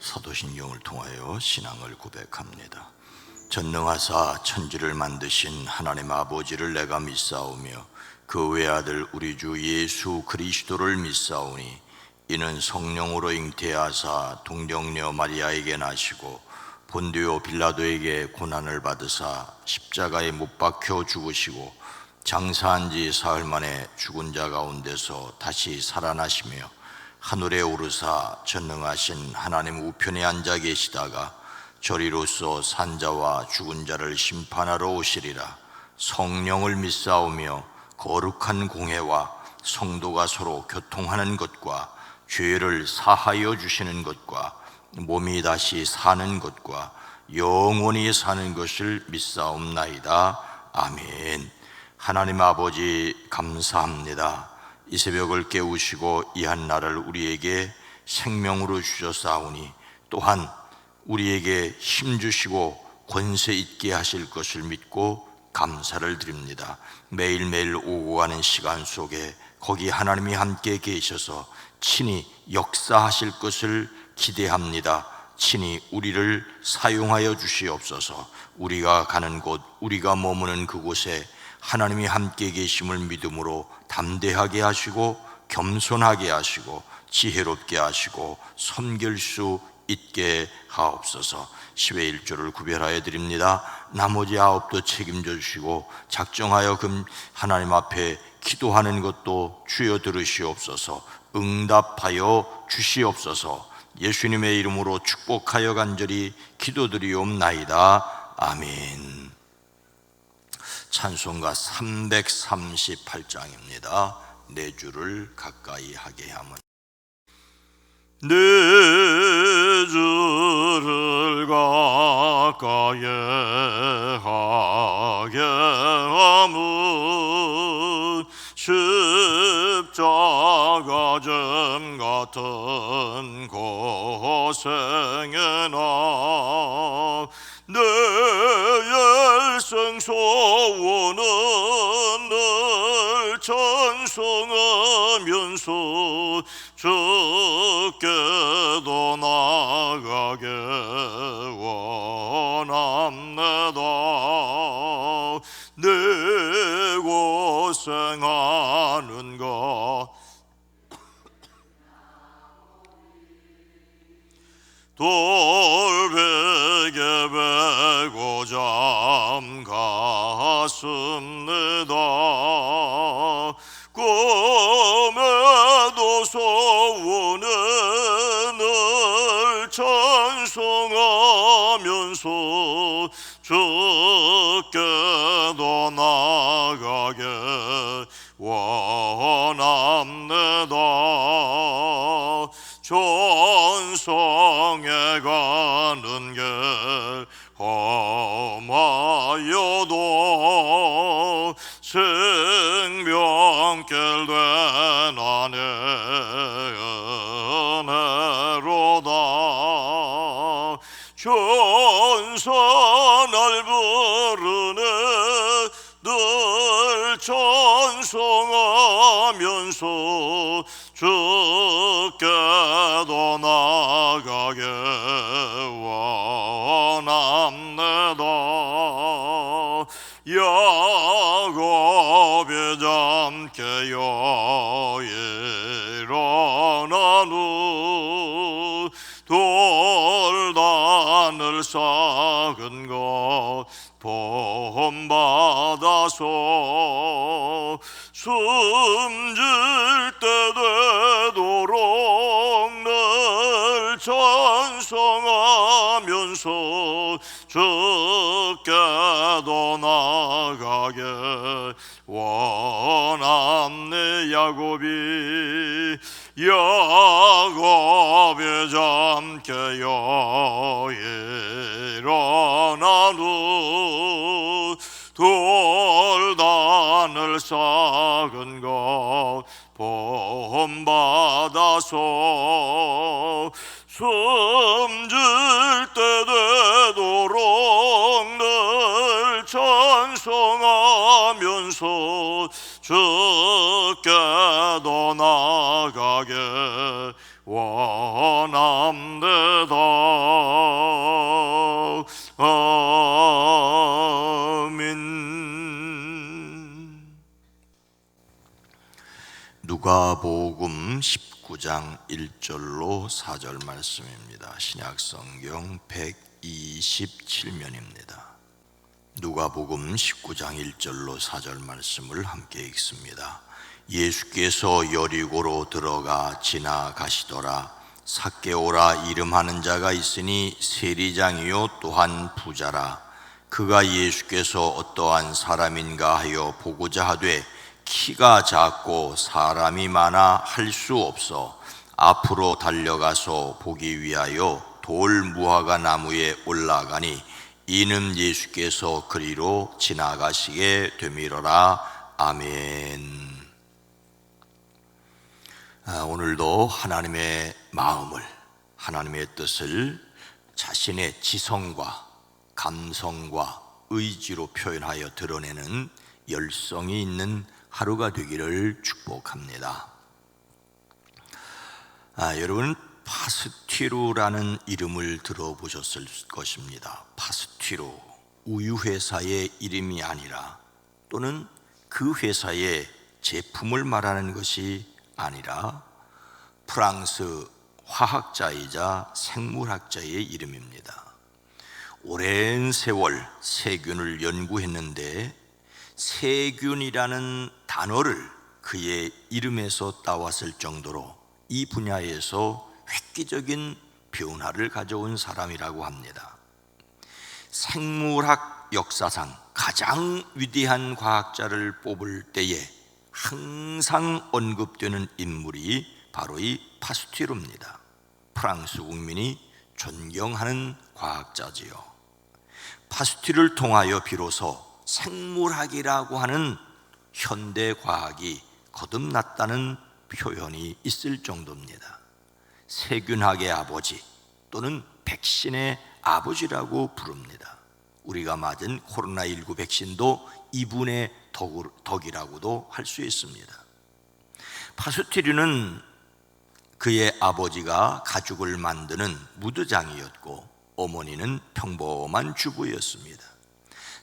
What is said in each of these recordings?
사도신경을 통하여 신앙을 고백합니다. 전능하사 천지를 만드신 하나님 아버지를 내가 믿사오며 그 외아들 우리 주 예수 그리스도를 믿사오니 이는 성령으로 잉태하사 동정녀 마리아에게 나시고 본디오 빌라도에게 고난을 받으사 십자가에 못 박혀 죽으시고 장사한 지 사흘 만에 죽은 자 가운데서 다시 살아나시며 하늘에 오르사 전능하신 하나님 우편에 앉아 계시다가 저리로서 산자와 죽은 자를 심판하러 오시리라. 성령을 믿사오며 거룩한 공회와 성도가 서로 교통하는 것과 죄를 사하여 주시는 것과 몸이 다시 사는 것과 영원히 사는 것을 믿사옵나이다. 아멘. 하나님 아버지 감사합니다. 이 새벽을 깨우시고 이 한날을 우리에게 생명으로 주셨사오니 또한 우리에게 힘주시고 권세 있게 하실 것을 믿고 감사를 드립니다. 매일매일 오고 가는 시간 속에 거기 하나님이 함께 계셔서 친히 역사하실 것을 기대합니다. 친히 우리를 사용하여 주시옵소서. 우리가 가는 곳, 우리가 머무는 그곳에 하나님이 함께 계심을 믿음으로 담대하게 하시고 겸손하게 하시고 지혜롭게 하시고 섬길 수 있게 하옵소서. 10의 1조를 구별하여 드립니다. 나머지 9도 책임져 주시고 작정하여 하나님 앞에 기도하는 것도 주여 들으시옵소서. 응답하여 주시옵소서. 예수님의 이름으로 축복하여 간절히 기도드리옵나이다. 아멘. 찬송가 338장입니다. 내 주를 가까이 하게 함은. 내 주를 가까이 하게 함은 십자가 점 같은 고생에나 내 일생 소원은 늘 찬송하면서 주께도 나가게 원합니다. 내 고생하는 것 돌베개 베고 잠갔습니다. 꿈에도 소원은 늘 찬송하면서 주께도 나가게 원합니다. 천성에 가는 길 험하여도 생명길 된 안에 은혜로다. 천사 날 부르네 늘 찬송하면서 주께도 나가게 원합니다. 야곱이 잠깨어 일어난 후 돌단을 쌓은 것 본받아서 숨질 때 되도록 늘 찬송하면서 주께도 나가게 원합네. 야곱이 잠깨어 일어난 후 돌단을 쌓은 것 본받아서 숨질 때 되도록 늘 찬송하면서 주께도 나가게 원합니다. 누가복음 19장 1절로 4절 말씀입니다. 신약성경 127면입니다. 누가복음 19장 1절로 4절 말씀을 함께 읽습니다. 예수께서 여리고로 들어가 지나가시더라. 삭개오라 이름하는 자가 있으니 세리장이요 또한 부자라. 그가 예수께서 어떠한 사람인가 하여 보고자 하되 키가 작고 사람이 많아 할 수 없어 앞으로 달려가서 보기 위하여 돌 무화과 나무에 올라가니 이는 예수께서 그리로 지나가시게 되미러라. 아멘. 오늘도 하나님의 마음을, 하나님의 뜻을 자신의 지성과 감성과 의지로 표현하여 드러내는 열성이 있는 하루가 되기를 축복합니다. 여러분, 파스티루라는 이름을 들어보셨을 것입니다. 파스티루, 우유회사의 이름이 아니라, 또는 그 회사의 제품을 말하는 것이 아니라 프랑스 화학자이자 생물학자의 이름입니다. 오랜 세월 세균을 연구했는데 세균이라는 단어를 그의 이름에서 따왔을 정도로 이 분야에서 획기적인 변화를 가져온 사람이라고 합니다. 생물학 역사상 가장 위대한 과학자를 뽑을 때에 항상 언급되는 인물이 바로 이 파스티루입니다. 프랑스 국민이 존경하는 과학자지요. 파스티루를 통하여 비로소 생물학이라고 하는 현대 과학이 거듭났다는 표현이 있을 정도입니다. 세균학의 아버지 또는 백신의 아버지라고 부릅니다. 우리가 맞은 코로나19 백신도 이분의 덕이라고도 할 수 있습니다. 파스티루는 그의 아버지가 가죽을 만드는 무드장이었고 어머니는 평범한 주부였습니다.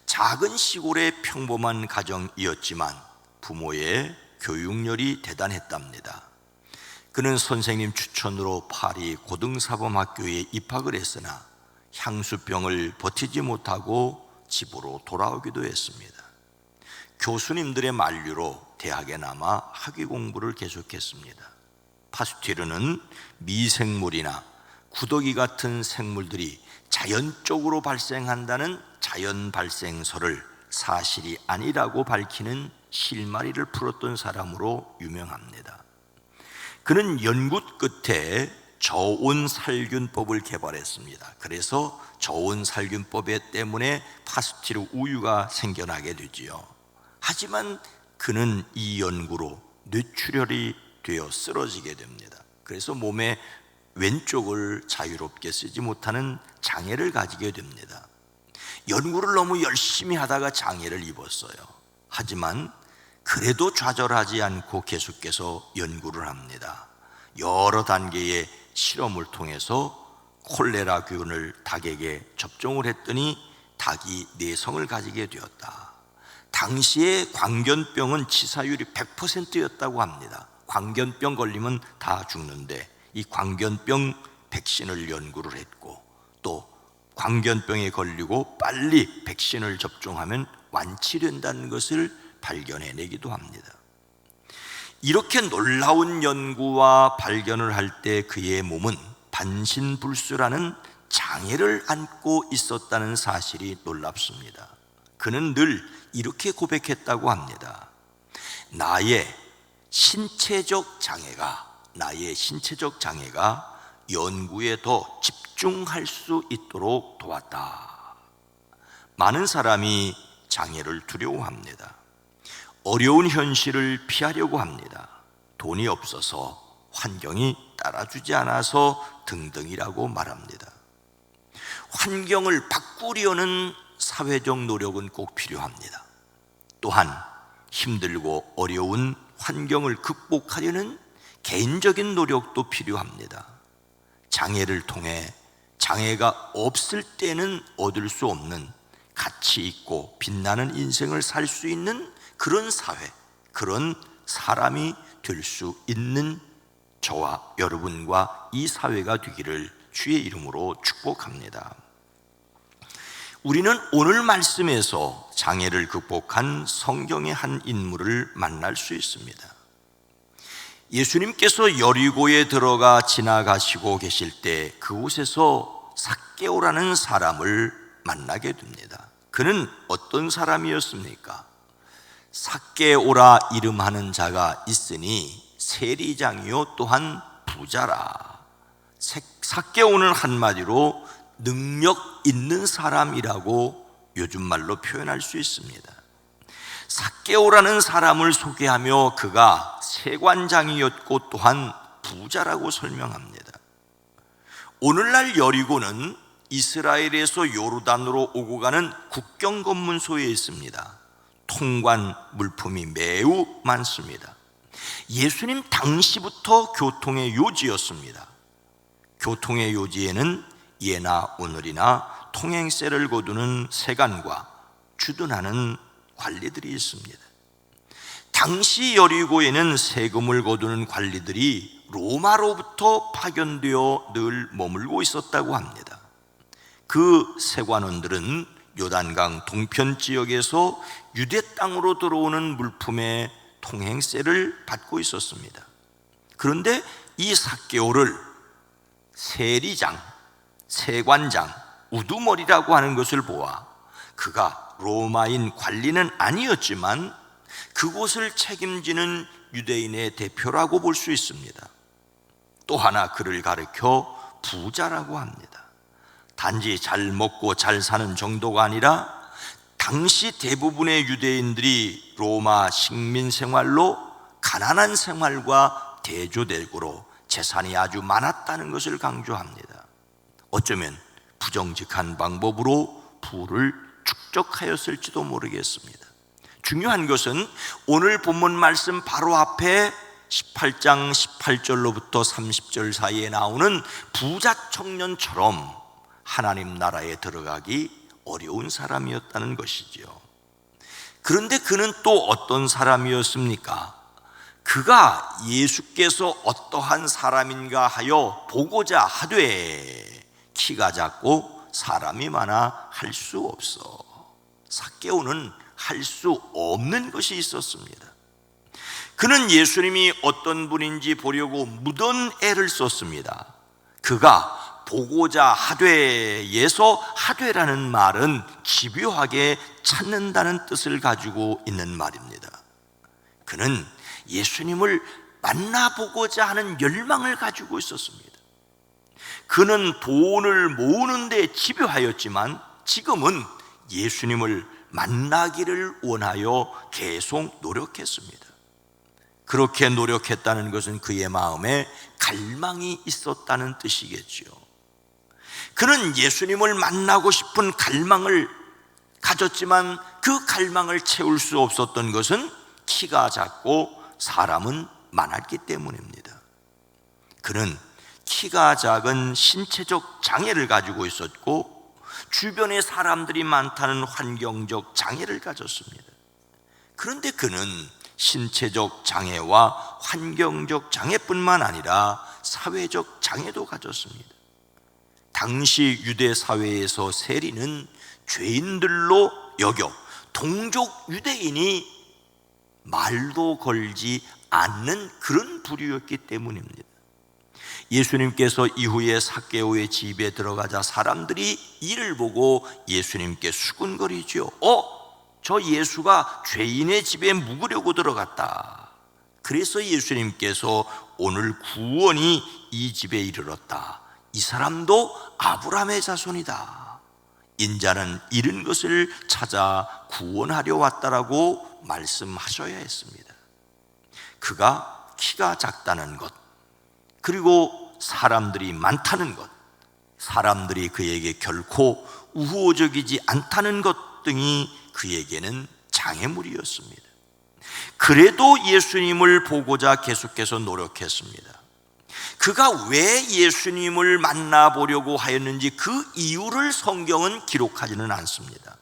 작은 시골의 평범한 가정이었지만 부모의 교육열이 대단했답니다. 그는 선생님 추천으로 파리 고등사범학교에 입학을 했으나 향수병을 버티지 못하고 집으로 돌아오기도 했습니다. 교수님들의 만류로 대학에 남아 학위 공부를 계속했습니다. 파스티루는 미생물이나 구더기 같은 생물들이 자연적으로 발생한다는 자연 발생설을 사실이 아니라고 밝히는 실마리를 풀었던 사람으로 유명합니다. 그는 연구 끝에 저온살균법을 개발했습니다. 그래서 저온살균법 때문에 파스티루 우유가 생겨나게 되지요. 하지만 그는 이 연구로 뇌출혈이 되어 쓰러지게 됩니다. 그래서 몸의 왼쪽을 자유롭게 쓰지 못하는 장애를 가지게 됩니다. 연구를 너무 열심히 하다가 장애를 입었어요. 하지만 그래도 좌절하지 않고 계속해서 연구를 합니다. 여러 단계의 실험을 통해서 콜레라균을 닭에게 접종을 했더니 닭이 내성을 가지게 되었다. 당시에 광견병은 치사율이 100%였다고 합니다. 광견병 걸리면 다 죽는데 이 광견병 백신을 연구를 했고 또 광견병에 걸리고 빨리 백신을 접종하면 완치된다는 것을 발견해내기도 합니다. 이렇게 놀라운 연구와 발견을 할 때 그의 몸은 반신불수라는 장애를 안고 있었다는 사실이 놀랍습니다. 그는 늘 이렇게 고백했다고 합니다. 나의 신체적 장애가 연구에 더 집중할 수 있도록 도왔다. 많은 사람이 장애를 두려워합니다. 어려운 현실을 피하려고 합니다. 돈이 없어서, 환경이 따라주지 않아서 등등이라고 말합니다. 환경을 바꾸려는 사회적 노력은 꼭 필요합니다. 또한 힘들고 어려운 환경을 극복하려는 개인적인 노력도 필요합니다. 장애를 통해 장애가 없을 때는 얻을 수 없는 가치 있고 빛나는 인생을 살 수 있는 그런 사회, 그런 사람이 될 수 있는 저와 여러분과 이 사회가 되기를 주의 이름으로 축복합니다. 우리는 오늘 말씀에서 장애를 극복한 성경의 한 인물을 만날 수 있습니다. 예수님께서 여리고에 들어가 지나가시고 계실 때 그곳에서 삭개오라는 사람을 만나게 됩니다. 그는 어떤 사람이었습니까? 삭개오라 이름하는 자가 있으니 세리장이요 또한 부자라. 삭개오는 한마디로 능력 있는 사람이라고 요즘 말로 표현할 수 있습니다. 삭개오라는 사람을 소개하며 그가 세관장이었고 또한 부자라고 설명합니다. 오늘날 여리고는 이스라엘에서 요르단으로 오고 가는 국경 검문소에 있습니다. 통관 물품이 매우 많습니다. 예수님 당시부터 교통의 요지였습니다. 교통의 요지에는 예나 오늘이나 통행세를 거두는 세관과 주둔하는 관리들이 있습니다. 당시 여리고에는 세금을 거두는 관리들이 로마로부터 파견되어 늘 머물고 있었다고 합니다. 그 세관원들은 요단강 동편 지역에서 유대 땅으로 들어오는 물품의 통행세를 받고 있었습니다. 그런데 이 삭개오를 세리장, 세관장, 우두머리라고 하는 것을 보아 그가 로마인 관리는 아니었지만 그곳을 책임지는 유대인의 대표라고 볼 수 있습니다. 또 하나 그를 가리켜 부자라고 합니다. 단지 잘 먹고 잘 사는 정도가 아니라 당시 대부분의 유대인들이 로마 식민 생활로 가난한 생활과 대조되고로 재산이 아주 많았다는 것을 강조합니다. 어쩌면 부정직한 방법으로 부를 축적하였을지도 모르겠습니다. 중요한 것은 오늘 본문 말씀 바로 앞에 18장 18절로부터 30절 사이에 나오는 부자 청년처럼 하나님 나라에 들어가기 어려운 사람이었다는 것이지요. 그런데 그는 또 어떤 사람이었습니까? 그가 예수께서 어떠한 사람인가 하여 보고자 하되 키가 작고 사람이 많아 할 수 없어. 삭개오는 할 수 없는 것이 있었습니다. 그는 예수님이 어떤 분인지 보려고 무던 애를 썼습니다. 그가 보고자 하되에서 하되라는 말은 집요하게 찾는다는 뜻을 가지고 있는 말입니다. 그는 예수님을 만나보고자 하는 열망을 가지고 있었습니다. 그는 돈을 모으는 데 집요하였지만 지금은 예수님을 만나기를 원하여 계속 노력했습니다. 그렇게 노력했다는 것은 그의 마음에 갈망이 있었다는 뜻이겠지요. 그는 예수님을 만나고 싶은 갈망을 가졌지만 그 갈망을 채울 수 없었던 것은 키가 작고 사람은 많았기 때문입니다. 그는 키가 작은 신체적 장애를 가지고 있었고 주변에 사람들이 많다는 환경적 장애를 가졌습니다. 그런데 그는 신체적 장애와 환경적 장애뿐만 아니라 사회적 장애도 가졌습니다. 당시 유대 사회에서 세리는 죄인들로 여겨 동족 유대인이 말도 걸지 않는 그런 부류였기 때문입니다. 예수님께서 이후에 삭개오의 집에 들어가자 사람들이 이를 보고 예수님께 수군거리죠. 저 예수가 죄인의 집에 묵으려고 들어갔다. 그래서 예수님께서 오늘 구원이 이 집에 이르렀다. 이 사람도 아브라함의 자손이다. 인자는 잃은 것을 찾아 구원하려 왔다라고 말씀하셔야 했습니다. 그가 키가 작다는 것, 그리고 사람들이 많다는 것, 사람들이 그에게 결코 우호적이지 않다는 것 등이 그에게는 장애물이었습니다. 그래도 예수님을 보고자 계속해서 노력했습니다. 그가 왜 예수님을 만나보려고 하였는지 그 이유를 성경은 기록하지는 않습니다.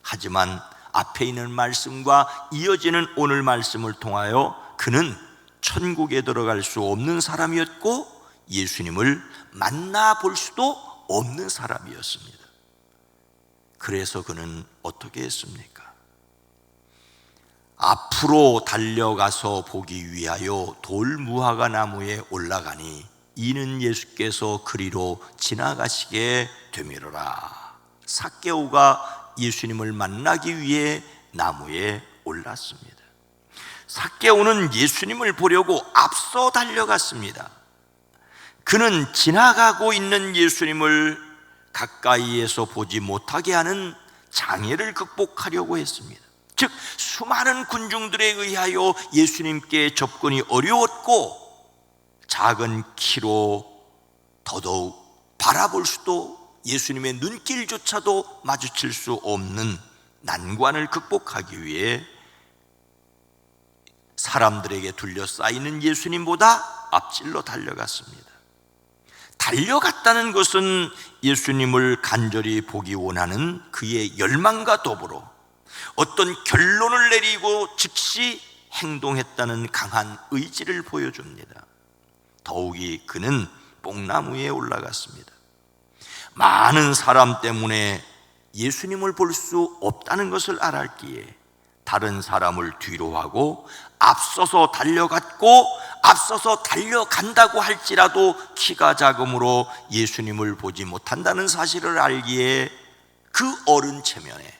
하지만 앞에 있는 말씀과 이어지는 오늘 말씀을 통하여 그는 천국에 들어갈 수 없는 사람이었고 예수님을 만나볼 수도 없는 사람이었습니다. 그래서 그는 어떻게 했습니까? 앞으로 달려가서 보기 위하여 돌무화과 나무에 올라가니 이는 예수께서 그리로 지나가시게 되미로라. 삭개오가 예수님을 만나기 위해 나무에 올랐습니다. 삭개오는 예수님을 보려고 앞서 달려갔습니다. 그는 지나가고 있는 예수님을 가까이에서 보지 못하게 하는 장애를 극복하려고 했습니다. 즉 수많은 군중들에 의하여 예수님께 접근이 어려웠고 작은 키로 더더욱 바라볼 수도 예수님의 눈길조차도 마주칠 수 없는 난관을 극복하기 위해 사람들에게 둘러싸이는 예수님보다 앞질러 달려갔습니다. 달려갔다는 것은 예수님을 간절히 보기 원하는 그의 열망과 더불어 어떤 결론을 내리고 즉시 행동했다는 강한 의지를 보여줍니다. 더욱이 그는 뽕나무에 올라갔습니다. 많은 사람 때문에 예수님을 볼 수 없다는 것을 알았기에 다른 사람을 뒤로 하고 앞서서 달려갔고 앞서서 달려간다고 할지라도 키가 작으므로 예수님을 보지 못한다는 사실을 알기에 그 어른 체면에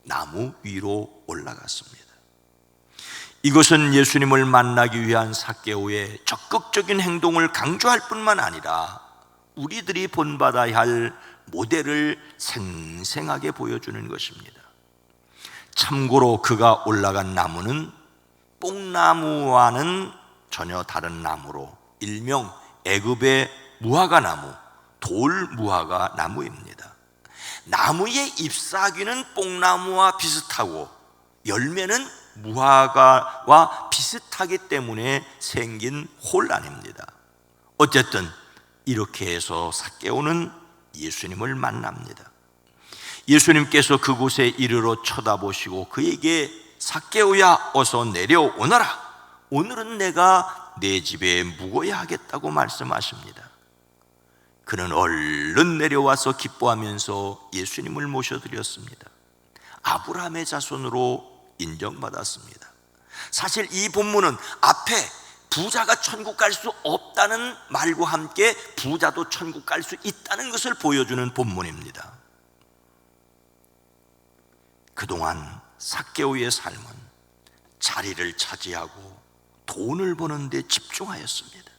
나무 위로 올라갔습니다. 이것은 예수님을 만나기 위한 삭개오의 적극적인 행동을 강조할 뿐만 아니라 우리들이 본받아야 할 모델을 생생하게 보여주는 것입니다. 참고로 그가 올라간 나무는 뽕나무와는 전혀 다른 나무로 일명 애굽의 무화과 나무, 돌무화과 나무입니다. 나무의 잎사귀는 뽕나무와 비슷하고 열매는 무화과와 비슷하기 때문에 생긴 혼란입니다. 어쨌든 이렇게 해서 삭개오는 예수님을 만납니다. 예수님께서 그곳에 이르러 쳐다보시고 그에게 삭개오야 어서 내려오너라. 오늘은 내가 내 집에 묵어야 하겠다고 말씀하십니다. 그는 얼른 내려와서 기뻐하면서 예수님을 모셔드렸습니다. 아브라함의 자손으로 인정받았습니다. 사실 이 본문은 앞에 부자가 천국 갈 수 없다는 말과 함께 부자도 천국 갈 수 있다는 것을 보여주는 본문입니다. 그동안 삭개오의 삶은 자리를 차지하고 돈을 버는 데 집중하였습니다.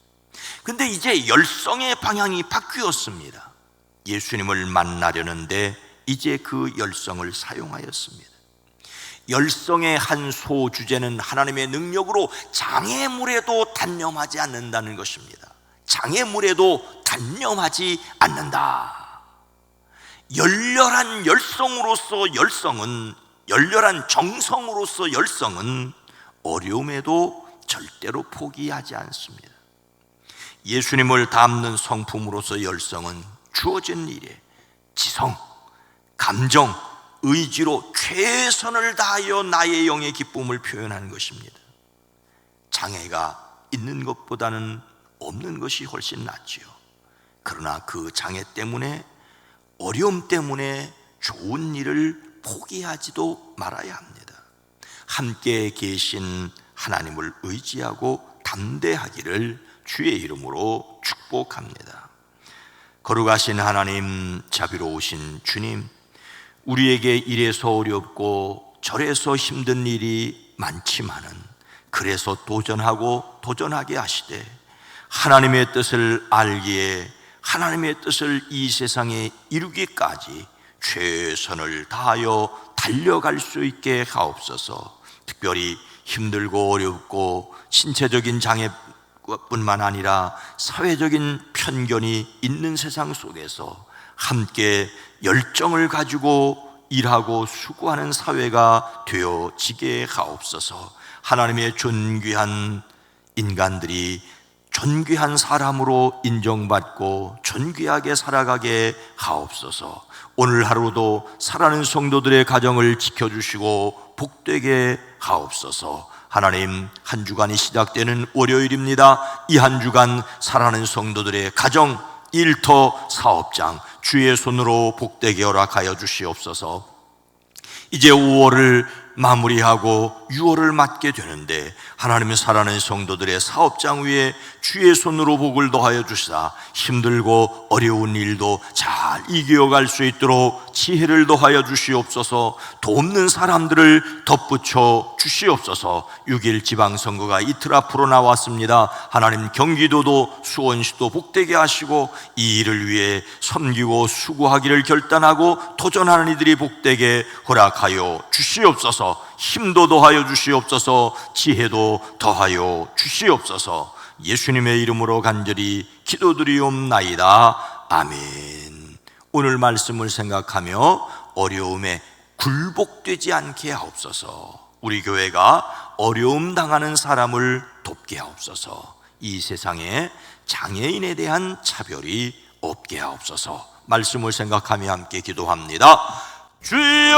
근데 이제 열성의 방향이 바뀌었습니다. 예수님을 만나려는데 이제 그 열성을 사용하였습니다. 열성의 한 소주제는 하나님의 능력으로 장애물에도 단념하지 않는다는 것입니다. 장애물에도 단념하지 않는다. 열렬한 열성으로서 열렬한 정성으로서 열성은 어려움에도 절대로 포기하지 않습니다. 예수님을 닮는 성품으로서 열성은 주어진 일에 지성, 감정, 의지로 최선을 다하여 나의 영의 기쁨을 표현하는 것입니다. 장애가 있는 것보다는 없는 것이 훨씬 낫지요. 그러나 그 장애 때문에, 어려움 때문에 좋은 일을 포기하지도 말아야 합니다. 함께 계신 하나님을 의지하고 담대하기를 주의 이름으로 축복합니다. 거룩하신 하나님, 자비로우신 주님, 우리에게 이래서 어렵고 저래서 힘든 일이 많지만은 그래서 도전하게 하시되 하나님의 뜻을 알기에 하나님의 뜻을 이 세상에 이루기까지 최선을 다하여 달려갈 수 있게 하옵소서. 특별히 힘들고 어렵고 신체적인 장애뿐만 아니라 사회적인 편견이 있는 세상 속에서 함께 열정을 가지고 일하고 수고하는 사회가 되어지게 하옵소서. 하나님의 존귀한 인간들이 존귀한 사람으로 인정받고 존귀하게 살아가게 하옵소서. 오늘 하루도 사랑하는 성도들의 가정을 지켜주시고 복되게 하옵소서. 하나님, 한 주간이 시작되는 월요일입니다. 이 한 주간 사랑하는 성도들의 가정, 일터, 사업장 주의 손으로 복되게 허락하여 주시옵소서. 이제 5월을 마무리하고 6월을 맞게 되는데 하나님의 사랑하는 성도들의 사업장 위에 주의 손으로 복을 더하여 주시사 힘들고 어려운 일도 잘 이겨갈 수 있도록 지혜를 더하여 주시옵소서. 돕는 사람들을 덧붙여 주시옵소서. 6일 지방선거가 이틀 앞으로 나왔습니다. 하나님, 경기도도 수원시도 복되게 하시고 이 일을 위해 섬기고 수고하기를 결단하고 도전하는 이들이 복되게 허락하여 주시옵소서. 힘도 더하여 주시옵소서. 지혜도 더하여 주시옵소서. 예수님의 이름으로 간절히 기도드리옵나이다. 아멘. 오늘 말씀을 생각하며 어려움에 굴복되지 않게 하옵소서. 우리 교회가 어려움 당하는 사람을 돕게 하옵소서. 이 세상에 장애인에 대한 차별이 없게 하옵소서. 말씀을 생각하며 함께 기도합니다. 주여